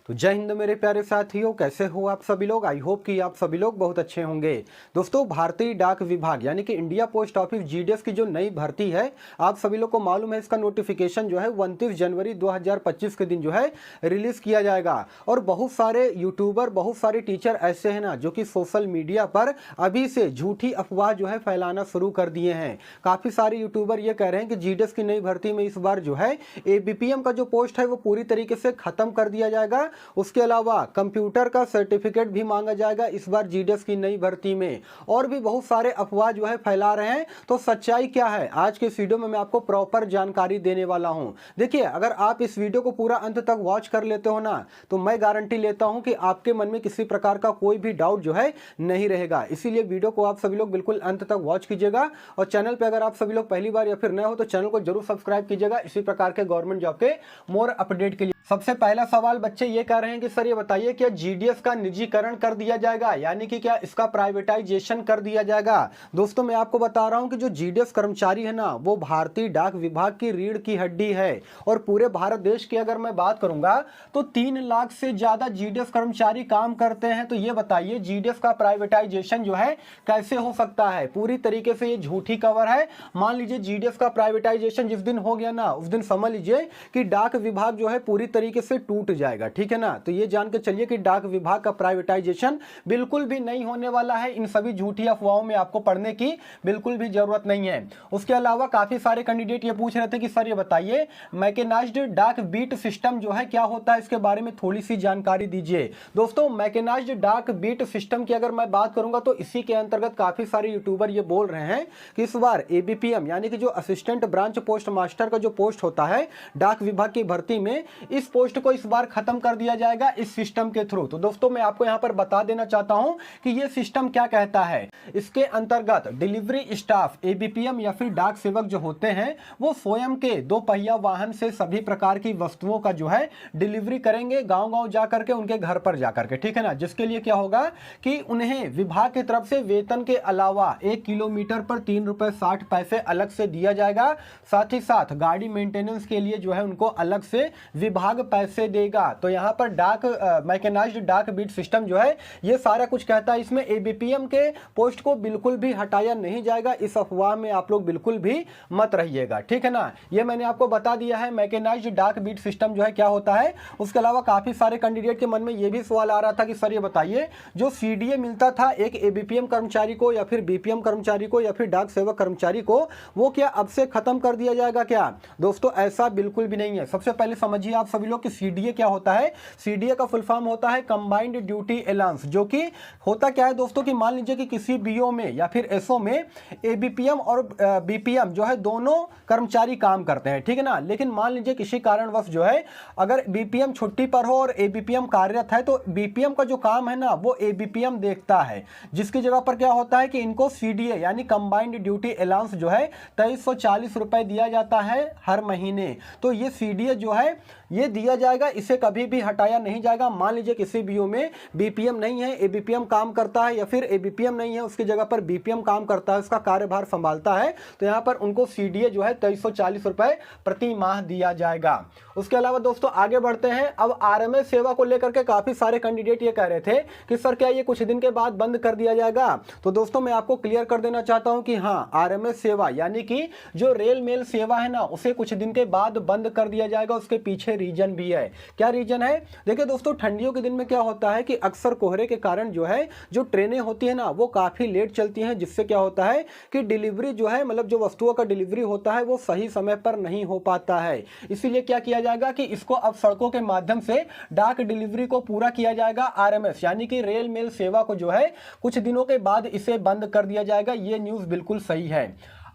तो जय हिंद मेरे प्यारे साथियों, कैसे हो आप सभी लोग। आई होप कि आप सभी लोग बहुत अच्छे होंगे। दोस्तों, भारतीय डाक विभाग यानी कि इंडिया पोस्ट ऑफिस जीडीएस की जो नई भर्ती है, आप सभी लोग को मालूम है इसका नोटिफिकेशन जो है 29 जनवरी 2025 के दिन जो है रिलीज किया जाएगा। और बहुत सारे यूट्यूबर, बहुत सारे टीचर ऐसे हैं ना जो कि सोशल मीडिया पर अभी से झूठी अफवाह जो है फैलाना शुरू कर दिए हैं। काफ़ी सारे यूट्यूबर ये कह रहे हैं कि जीडीएस की नई भर्ती में इस बार जो है एबीपीएम का जो पोस्ट है वो पूरी तरीके से खत्म कर दिया जाएगा। उसके अलावा कंप्यूटर का सर्टिफिकेट भी मांगा जाएगा इस बार जीडीएस की नई भर्ती में। और भी बहुत सारे अफवाह जो है फैला रहे हैं। तो सच्चाई क्या है, आज के इस वीडियो में मैं आपको प्रॉपर जानकारी देने वाला हूं। देखिए, अगर आप इस वीडियो को पूरा अंत तक वॉच कर लेते हो ना, तो मैं गारंटी लेता हूं कि आपके मन में किसी प्रकार का कोई भी डाउट जो है नहीं रहेगा। इसीलिए वीडियो को आप सभी लोग बिल्कुल अंत तक वॉच कीजिएगा। और चैनल पर अगर आप सभी लोग पहली बार या फिर नए हो तो चैनल को जरूर सब्सक्राइब कीजिएगा इसी प्रकार के गवर्नमेंट जॉब के मोर अपडेट के लिए। सबसे पहला सवाल बच्चे ये कह रहे हैं कि सर ये बताइए, क्या जीडीएस का निजीकरण कर दिया जाएगा, यानी कि क्या इसका प्राइवेटाइजेशन कर दिया जाएगा। दोस्तों, मैं आपको बता रहा हूं कि जो जीडीएस कर्मचारी है ना, वो भारतीय डाक विभाग की रीढ़ की हड्डी है। और पूरे भारत देश की अगर मैं बात करूंगा तो 3 लाख से ज्यादा जीडीएस कर्मचारी काम करते हैं। तो ये बताइए, जीडीएस का प्राइवेटाइजेशन जो है कैसे हो सकता है। पूरी तरीके से ये झूठी खबर है। मान लीजिए जीडीएस का प्राइवेटाइजेशन जिस दिन हो गया ना, उस दिन समझ लीजिए कि डाक विभाग जो है पूरी तरीके से टूट जाएगा। ठीक है ना। तो ये जान के चलिए कि डाक विभाग का प्राइवेटाइजेशन बिल्कुल भी नहीं होने वाला है। इन सभी झूठी अफवाहों में आपको पढ़ने की बिल्कुल भी जरूरत नहीं है। उसके अलावा काफी सारे कैंडिडेट ये पूछ रहे थे कि सर ये बताइए, मैकेनाइज्ड डाक बीट सिस्टम जो है क्या होता है, इसके बारे में थोड़ी सी जानकारी दीजिए। दोस्तों, मैकेनाइज्ड डाक बीट सिस्टम की अगर मैं बात करूंगा तो इसी के अंतर्गत काफी सारे यूट्यूबर ये बोल रहे हैं कि इस बार एबीपीएम यानी कि जो असिस्टेंट ब्रांच पोस्ट मास्टर का जो पोस्ट होता है डाक विभाग की भर्ती में, इस पोस्ट को इस बार खत्म कर दिया जाएगा इस सिस्टम के थ्रू। तो दोस्तों, मैं आपको यहां पर बता देना चाहता हूं कि यह सिस्टम क्या कहता है। इसके अंतर्गत डिलीवरी स्टाफ एबीपीएम या फिर डाक सेवक जो होते हैं वो स्वयं के 2 पहिया वाहन से सभी प्रकार की वस्तुओं का जो है डिलीवरी करेंगे गांव-गांव जाकर के, उनके घर पर जाकर के। ठीक है ना। जिसके लिए क्या होगा कि उन्हें विभाग की तरफ से वेतन के अलावा 1 किलोमीटर पर 3 रुपए 60 पैसे अलग से दिया जाएगा। साथ ही साथ गाड़ी मेंटेनेंस के लिए जो है उनको अलग से विभाग पैसे देगा। तो यहाँ पर डाक मैकेनाइज्ड डाक बीट सिस्टम जो है ये सारा कुछ कहता है। इसमें एबीपीएम के पोस्ट को बिल्कुल भी हटाया नहीं जाएगा। इस अफवाह में आप लोग बिल्कुल भी मत रहिएगा। ठीक है ना। ये मैंने आपको बता दिया है मैकेनाइज्ड डाक बीट सिस्टम जो है क्या होता है। उसके अलावा काफी सारे कैंडिडेट के मन में ये भी सवाल आ रहा था कि सर ये बताइए, जो सीडीए मिलता था एक एबीपीएम कर्मचारी को या फिर बीपीएम कर्मचारी को या फिर डाक सेवक कर्मचारी को, वो क्या अब से खत्म कर दिया जाएगा क्या। दोस्तों, ऐसा बिल्कुल भी नहीं है। सबसे पहले समझिए आप सभी लोग कि सीडीए क्या होता है। सीडीए का फुल फॉर्म होता है कंबाइंड ड्यूटी अलाउंस, जो कि होता क्या है दोस्तों कि मान लीजिए कि किसी बीओ में या फिर एसओ में एबीपीएम और बीपीएम जो है दोनों कर्मचारी काम करते हैं। ठीक है ना। लेकिन मान लीजिए किसी कारणवश जो है अगर बीपीएम छुट्टी पर हो और एबीपीएम कार्यरत है, तो बीपीएम का जो काम है ना वो एबीपीएम देखता है। जिसकी जगह पर क्या होता है कि इनको सीडीए यानी कंबाइंड ड्यूटी अलाउंस जो है 2340 रुपए दिया जाता है हर महीने। तो ये सीडीए जो है ये दिया जाएगा, इसे कभी भी हटाया नहीं जाएगा। मान लीजिए किसी बीओ में बीपीएम नहीं है, एबीपीएम काम करता है, या फिर एबीपीएम नहीं है उसकी जगह पर बीपीएम काम करता है, उसका कार्यभार संभालता है, तो यहां पर उनको सीडीए जो है 2340 रुपए प्रति माह दिया जाएगा। उसके अलावा दोस्तों आगे बढ़ते हैं। अब आरएमएस सेवा को लेकर के काफी सारे कैंडिडेट ये कह रहे थे कि सर क्या ये कुछ दिन के बाद बंद कर दिया जाएगा। तो दोस्तों, मैं आपको क्लियर कर देना चाहता हूं कि हाँ, आरएमएस सेवा यानी कि जो रेल मेल सेवा है ना, उसे कुछ दिन के बाद बंद कर दिया जाएगा। उसके पीछे रीजन भी है। क्या रीजन है? देखिए दोस्तों, ठंडियों के दिन में क्या होता है कि अक्सर कोहरे के कारण जो है जो ट्रेनें होती है ना वो काफी लेट चलती हैं, जिससे क्या होता है कि डिलीवरी जो है, मतलब जो वस्तुओं का डिलीवरी होता है वो सही समय पर नहीं हो पाता है। इसीलिए क्या किया जाएगा कि इसको अब सड़कों के माध्यम से डाक डिलीवरी को पूरा किया जाएगा। आरएमएस यानी कि रेल मेल सेवा को जो है कुछ दिनों के बाद इसे बंद कर दिया जाएगा। ये न्यूज़ बिल्कुल सही है।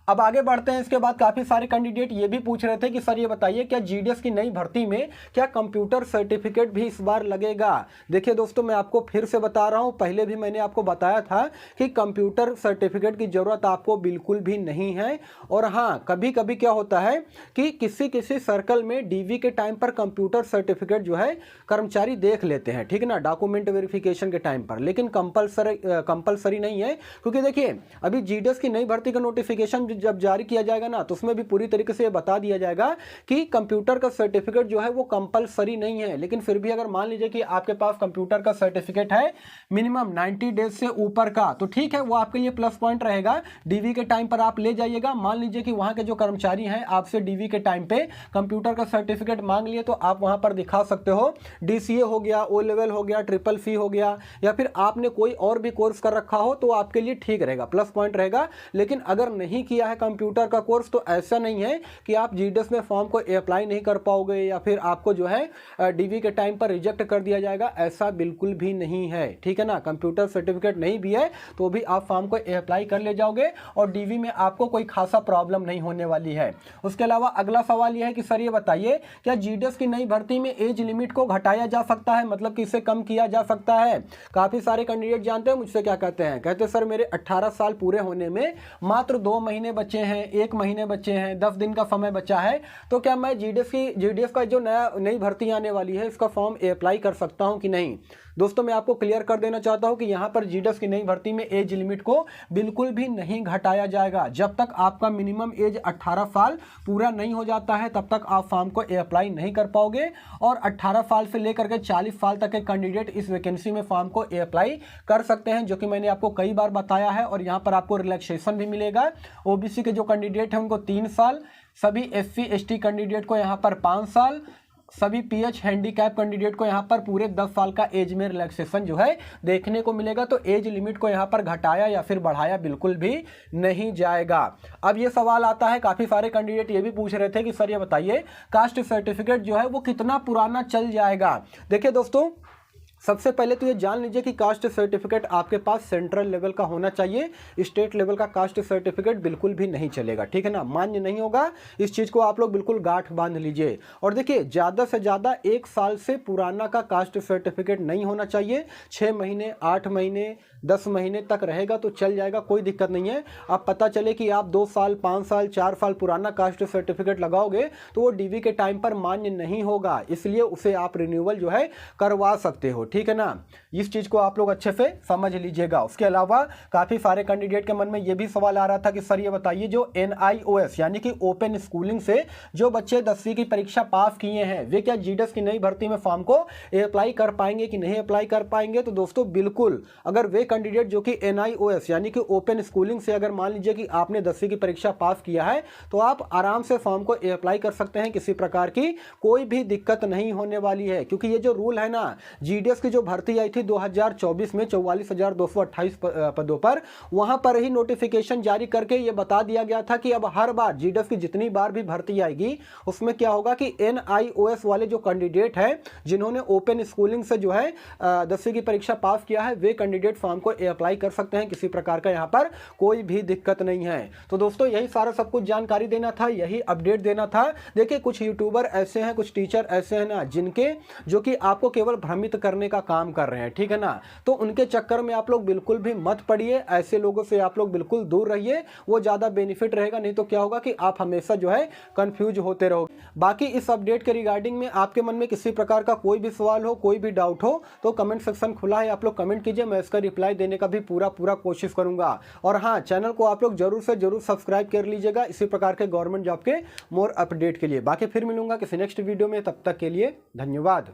अब आगे बढ़ते हैं। इसके बाद काफी सारे कैंडिडेट ये भी पूछ रहे थे कि सर ये बताइए, क्या जीडीएस की नई भर्ती में क्या कंप्यूटर सर्टिफिकेट भी इस बार लगेगा। देखिए दोस्तों, मैं आपको फिर से बता रहा हूं, पहले भी मैंने आपको बताया था कि कंप्यूटर सर्टिफिकेट की जरूरत आपको बिल्कुल भी नहीं है। और हाँ, कभी कभी क्या होता है कि किसी किसी सर्कल में डीवी के टाइम पर कंप्यूटर सर्टिफिकेट जो है कर्मचारी देख लेते हैं। ठीक है ना, डॉक्यूमेंट वेरिफिकेशन के टाइम पर, लेकिन कंपलसरी नहीं है। क्योंकि देखिए, अभी जीडीएस की नई भर्ती का नोटिफिकेशन जब जारी किया जाएगा ना, तो उसमें भी पूरी तरीके से ये बता दिया जाएगा कि कंप्यूटर का सर्टिफिकेट जो है वो कंपलसरी नहीं है। लेकिन फिर भी अगर मान लीजिए कि आपके पास कंप्यूटर का सर्टिफिकेट है मिनिमम 90 डेज से ऊपर का, तो ठीक है, वो आपके लिए प्लस पॉइंट रहेगा। डीवी के टाइम पर आप ले जाइएगा। मान लीजिए कि वहां के जो कर्मचारी हैं आपसे डीवी के टाइम पे कंप्यूटर का सर्टिफिकेट मांग लिए, तो आप वहां पर दिखा सकते हो। डीसीए हो गया, ओ लेवल हो गया, ट्रिपल फी हो गया, या फिर आपने कोई और भी कोर्स कर रखा हो, तो आपके लिए ठीक रहेगा, प्लस पॉइंट रहेगा। लेकिन अगर नहीं किया है कंप्यूटर का कोर्स, तो ऐसा नहीं है कि आप जीडीएस में फॉर्म को अप्लाई नहीं कर पाओगे या फिर आपको जो है डीवी के टाइम पर रिजेक्ट कर दिया जाएगा। ऐसा बिल्कुल भी नहीं है, ठीक है ना। कंप्यूटर सर्टिफिकेट नहीं भी है तो भी आप फॉर्म को अप्लाई कर ले जाओगे और डीवी में आपको कोई खासा प्रॉब्लम नहीं होने वाली है। उसके अलावा अगला सवाल यह है कि सर ये बताइए, क्या जीडीएस की नई भर्ती में एज लिमिट को घटाया जा सकता है, मतलब कि इसे कम किया जा सकता है? काफी सारे कैंडिडेट जानते हैं मुझसे क्या कहते हैं, कहते हैं सर मेरे 18 साल पूरे होने में मात्र 2 महीने बचे हैं, 1 महीने बचे हैं, 10 दिन का समय बचा है, तो क्या मैं जीडीएस का जो नई भर्ती आने वाली है इसका फॉर्म अप्लाई कर सकता हूं कि नहीं? दोस्तों मैं आपको क्लियर कर देना चाहता हूं कि यहां पर जीडीएस की नई भर्ती में एज लिमिट को बिल्कुल भी नहीं घटाया जाएगा। जब तक आपका मिनिमम एज 18 साल पूरा नहीं हो जाता है तब तक आप फॉर्म को अप्लाई नहीं कर पाओगे। और 18 साल से लेकर के 40 साल तक के कैंडिडेट इस वैकेंसी में फॉर्म को अप्लाई कर सकते हैं, जो कि मैंने आपको कई बार बताया है। और यहां पर आपको रिलैक्सेशन भी मिलेगा। ओबीसी के जो कैंडिडेट हैं उनको 3 साल, सभी एससी एसटी कैंडिडेट को यहां पर 5 साल, सभी पीएच हैंडीकैप कैंडिडेट को यहां पर पूरे 10 साल का एज में रिलैक्सेशन जो है देखने को मिलेगा। तो एज लिमिट को यहां पर घटाया या फिर बढ़ाया बिल्कुल भी नहीं जाएगा। अब ये सवाल आता है, काफी सारे कैंडिडेट ये भी पूछ रहे थे कि सर ये बताइए कास्ट सर्टिफिकेट जो है वो कितना पुराना चल जाएगा। देखिए दोस्तों, सबसे पहले तो ये जान लीजिए कि कास्ट सर्टिफिकेट आपके पास सेंट्रल लेवल का होना चाहिए। स्टेट लेवल का कास्ट सर्टिफिकेट बिल्कुल भी नहीं चलेगा, ठीक है ना, मान्य नहीं होगा। इस चीज़ को आप लोग बिल्कुल गांठ बांध लीजिए। और देखिए, ज़्यादा से ज़्यादा 1 साल से पुराना का कास्ट सर्टिफिकेट नहीं होना चाहिए। 6 महीने, 8 महीने, 10 महीने तक रहेगा तो चल जाएगा, कोई दिक्कत नहीं है। अब पता चले कि आप 2 साल, 5 साल, 4 साल पुराना कास्ट सर्टिफिकेट लगाओगे तो वो डीवी के टाइम पर मान्य नहीं होगा, इसलिए उसे आप रिन्यूअल जो है करवा सकते हो, ठीक है ना। इस चीज को आप लोग अच्छे से समझ लीजिएगा। उसके अलावा काफी सारे कैंडिडेट के मन में यह भी सवाल आ रहा था कि सर ये बताइए, जो NIOS यानी कि ओपन स्कूलिंग से जो बच्चे 10वीं की परीक्षा पास किए हैं वे क्या जीडीएस की नई भर्ती में फॉर्म को अप्लाई कर पाएंगे कि नहीं अप्लाई कर पाएंगे? तो दोस्तों बिल्कुल, अगर वे कैंडिडेट जो कि NIOS यानी कि ओपन स्कूलिंग से अगर मान लीजिए कि आपने 10वीं की परीक्षा पास किया है तो आप आराम से फॉर्म को अप्लाई कर सकते हैं। किसी प्रकार की कोई भी दिक्कत नहीं होने वाली है, क्योंकि ये जो रूल है ना, जीडीएस की जो भर्ती आई थी 2024 में 44,228 पदों पर, वहां पर ही नोटिफिकेशन जारी करके ये बता दिया गया था कि अब हर बार जीडीएस की जितनी बार भी भर्ती आएगी उसमें क्या होगा कि NIOS वाले जो कैंडिडेट हैं जिन्होंने ओपन स्कूलिंग से जो है 10वीं की परीक्षा पास किया है वे कैंडिडेट फॉर्म को अप्लाई कर सकते हैं। किसी प्रकार का यहाँ पर कोई भी दिक्कत नहीं है। तो दोस्तों यही सारा सब कुछ जानकारी देना था, यही अपडेट देना था। देखिए, कुछ यूट्यूबर ऐसे हैं, कुछ टीचर ऐसे हैं ना, जिनके जो कि आपको केवल भ्रमित करने का काम कर रहे हैं, ठीक है ना। तो उनके चक्कर में आप लोग बिल्कुल भी मत पड़िए, ऐसे लोगों से आप लोग बिल्कुल दूर रहिए, वो ज्यादा बेनिफिट रहेगा। नहीं तो क्या होगा कि आप हमेशा जो है कंफ्यूज होते रहोगे। बाकी इस अपडेट के रिगार्डिंग में आपके मन में किसी प्रकार का कोई भी सवाल हो, कोई भी डाउट हो तो कमेंट सेक्शन खुला है, आप लोग कमेंट कीजिए, मैं इसका रिप्लाई देने का भी पूरा कोशिश करूंगा। और हाँ, चैनल को आप लोग जरूर से जरूर सब्सक्राइब कर लीजिएगा इसी प्रकार के गवर्नमेंट जॉब के मोर अपडेट के लिए। बाकी फिर मिलूंगा किसी नेक्स्ट वीडियो में, तब तक के लिए धन्यवाद।